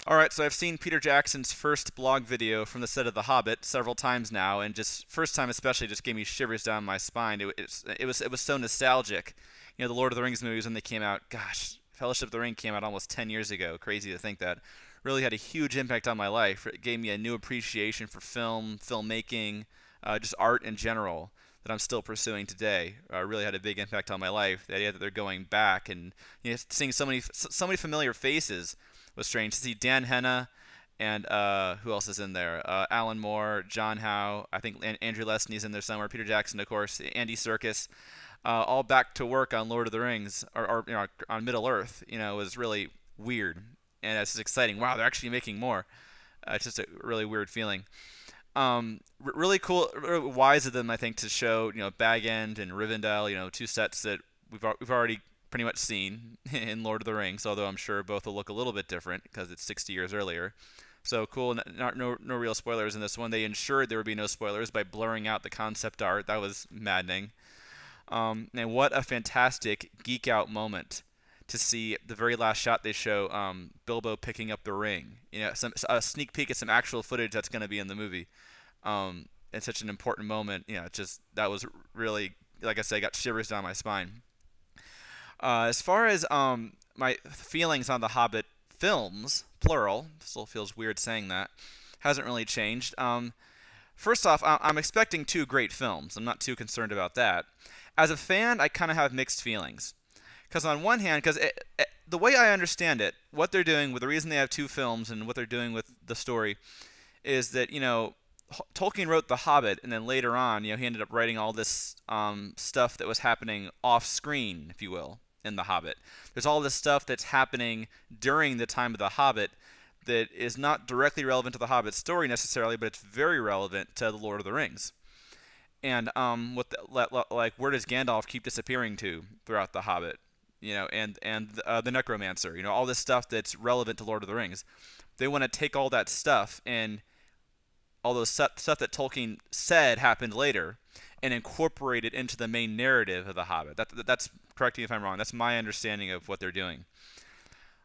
All right, so I've seen Peter Jackson's first blog video from the set of The Hobbit several times now, and just first time especially just gave me shivers down my spine. It was so nostalgic. You know, the Lord of the Rings movies when they came out. Gosh, Fellowship of the Ring came out almost 10 years ago. Crazy to think that. Really had a huge impact on my life. It gave me a new appreciation for film, filmmaking, just art in general that I'm still pursuing today. Really had a big impact on my life. The idea that they're going back and seeing so many familiar faces was strange to see Dan Henna and who else is in there? Alan Moore, John Howe, I think Andrew Lesnie's in there somewhere. Peter Jackson, of course, Andy Serkis, all back to work on Lord of the Rings or on Middle Earth. It was really weird and it's just exciting. Wow, they're actually making more. It's just a really weird feeling. Really cool, really wise of them, I think, to show Bag End and Rivendell, two sets that we've already pretty much seen in Lord of the Rings. Although I'm sure both will look a little bit different because it's 60 years earlier. So cool. No real spoilers in this one. They ensured there would be no spoilers by blurring out the concept art. That was maddening. And what a fantastic geek out moment to see the very last shot they show Bilbo picking up the ring. A sneak peek at some actual footage that's going to be in the movie. It's such an important moment. Just that was really, like I said, got shivers down my spine. As far as my feelings on the Hobbit films, plural, still feels weird saying that, hasn't really changed. First off, I'm expecting two great films. I'm not too concerned about that. As a fan, I kind of have mixed feelings. Because on one hand, the way I understand it, what they're doing with the reason they have two films and what they're doing with the story is that, Tolkien wrote The Hobbit, and then later on, he ended up writing all this stuff that was happening off screen, if you will, in The Hobbit. There's all this stuff that's happening during the time of The Hobbit that is not directly relevant to the Hobbit story necessarily, but it's very relevant to the Lord of the Rings. And where does Gandalf keep disappearing to throughout the Hobbit? And the Necromancer. All this stuff that's relevant to Lord of the Rings. They want to take all that stuff and all those stuff that Tolkien said happened later and incorporate it into the main narrative of the Hobbit. That's correct me if I'm wrong. That's my understanding of what they're doing.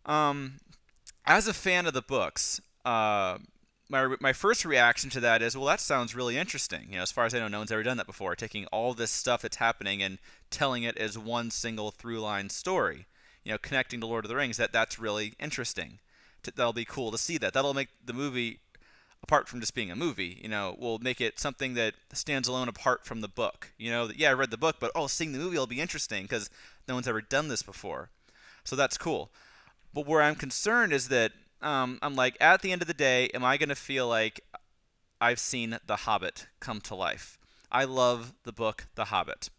As a fan of the books, my first reaction to that is, well, that sounds really interesting. As far as I know, no one's ever done that before. Taking all this stuff that's happening and telling it as one single through-line story. Connecting to Lord of the Rings. That's really interesting. That'll be cool to see that. That'll make the movie, apart from just being a movie, will make it something that stands alone apart from the book. Yeah, I read the book, but seeing the movie will be interesting because no one's ever done this before. So that's cool. But where I'm concerned is that I'm like, at the end of the day, am I going to feel like I've seen The Hobbit come to life? I love the book The Hobbit.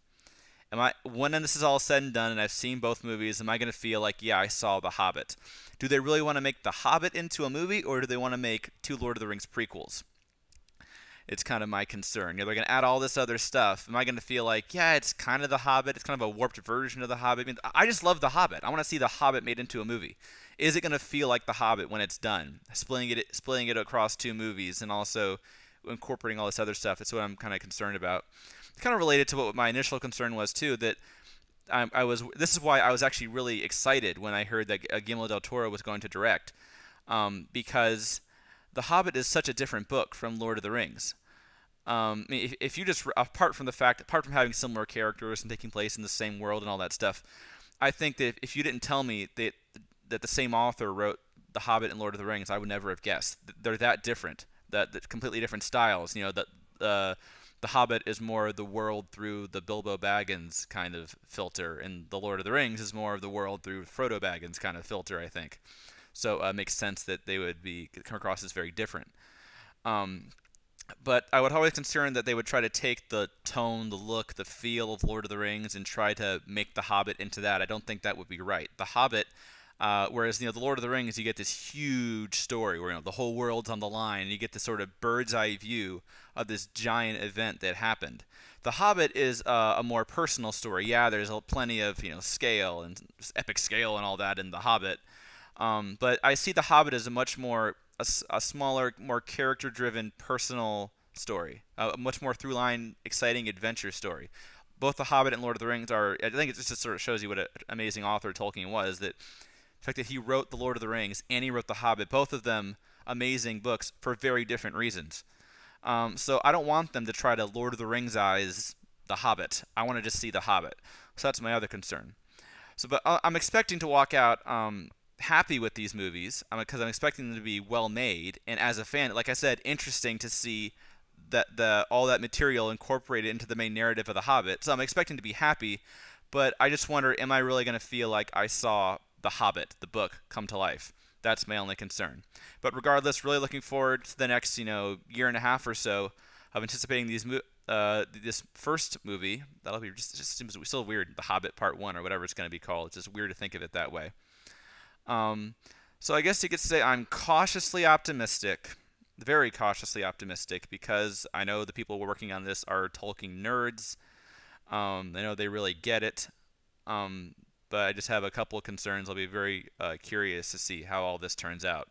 When this is all said and done and I've seen both movies, am I going to feel like, yeah, I saw The Hobbit? Do they really want to make The Hobbit into a movie, or do they want to make two Lord of the Rings prequels? It's kind of my concern. They're going to add all this other stuff. Am I going to feel like, yeah, it's kind of The Hobbit. It's kind of a warped version of The Hobbit. I just love The Hobbit. I want to see The Hobbit made into a movie. Is it going to feel like The Hobbit when it's done? Splitting it across two movies and also incorporating all this other stuff. That's what I'm kind of concerned about. It's kind of related to what my initial concern was too. That This is why I was actually really excited when I heard that Guillermo del Toro was going to direct, because The Hobbit is such a different book from Lord of the Rings. If you just apart from having similar characters and taking place in the same world and all that stuff, I think that if you didn't tell me that the same author wrote The Hobbit and Lord of the Rings, I would never have guessed. They're that different, that completely different styles. The Hobbit is more the world through the Bilbo Baggins kind of filter, and the Lord of the Rings is more of the world through Frodo Baggins kind of filter, I think. So it makes sense that they would come across as very different. But I would always concern that they would try to take the tone, the look, the feel of Lord of the Rings and try to make The Hobbit into that. I don't think that would be right. The Hobbit, whereas the Lord of the Rings, you get this huge story where the whole world's on the line, and you get this sort of bird's eye view of this giant event that happened. The Hobbit is a more personal story. Yeah, there's plenty of scale and epic scale and all that in The Hobbit, but I see The Hobbit as a much more a smaller, more character-driven, personal story, a much more through-line, exciting adventure story. Both The Hobbit and Lord of the Rings are. I think it just sort of shows you what an amazing author Tolkien was. That The fact that he wrote The Lord of the Rings and he wrote The Hobbit, both of them amazing books for very different reasons. So I don't want them to try to Lord of the Rings-ize The Hobbit. I want to just see The Hobbit. So that's my other concern. So, but I'm expecting to walk out happy with these movies because I'm expecting them to be well made. And as a fan, like I said, interesting to see that all that material incorporated into the main narrative of The Hobbit. So I'm expecting to be happy, but I just wonder, am I really going to feel like I saw The Hobbit, the book, come to life? That's my only concern. But regardless, really looking forward to the next, year and a half or so of anticipating this first movie. That'll be just seems still weird, The Hobbit Part 1 or whatever it's going to be called. It's just weird to think of it that way. So I guess you could say I'm cautiously optimistic, very cautiously optimistic, because I know the people working on this are Tolkien nerds. I know they really get it. But I just have a couple of concerns. I'll be very curious to see how all this turns out.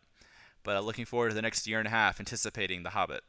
But looking forward to the next year and a half, anticipating The Hobbit.